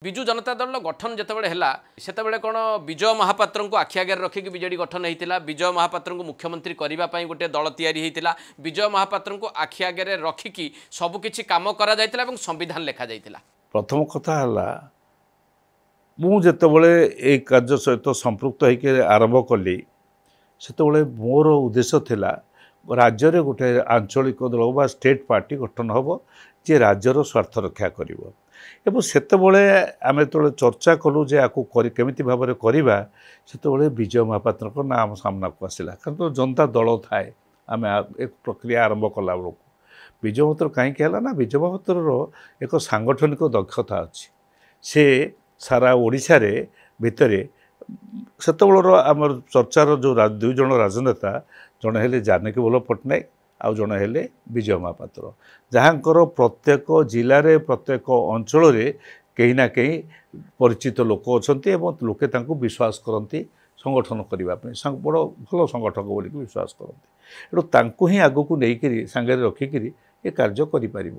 विजु जनता दल गठन जितेबाला है से कौन विजय महापात्र को आखि आगे रखिक विजेडी गठन होता विजय महापात्र को मुख्यमंत्री करने गोटे दल या विजय महापात्र को आखि आगे रखिक सबकि कम कर संविधान लिखा जाता। प्रथम कथा मुझे कार्य सहित संपृक्त होकर आरंभ कली से मोर उद्देश्य थिला राज्य में गोटे आंचलिक दल बा स्टेट पार्टी गठन हम जे राज्यर स्वार्थ रक्षा कर आम जो चर्चा कलु जे आपको केमिति भाव में करवा से विजय महापात्र को नाम सामना को आसला कारण तो जनता दल थाए आम एक प्रक्रिया आरंभ कला बेलू विजय महापात्र कहीं ना विजय महापात्र एक सांगठनिक दक्षता अच्छी से सारा ओडिशा रे भितर सेतबेलर आम चर्चार जो दुई जन राजनेता जड़े हेले जानकी वल्लभ पट्टनायक आउ जड़े हेले विजय महापात्र जहाँकर प्रत्येक जिले में प्रत्येक अंचल कहीं ना कहीं परिचित लोक अच्छा लोके विश्वास करती संगठन करने बड़ भल संगठक बोलिक विश्वास करती एटू ही आगू नहीं सांगे रखिक ये कार्य करें।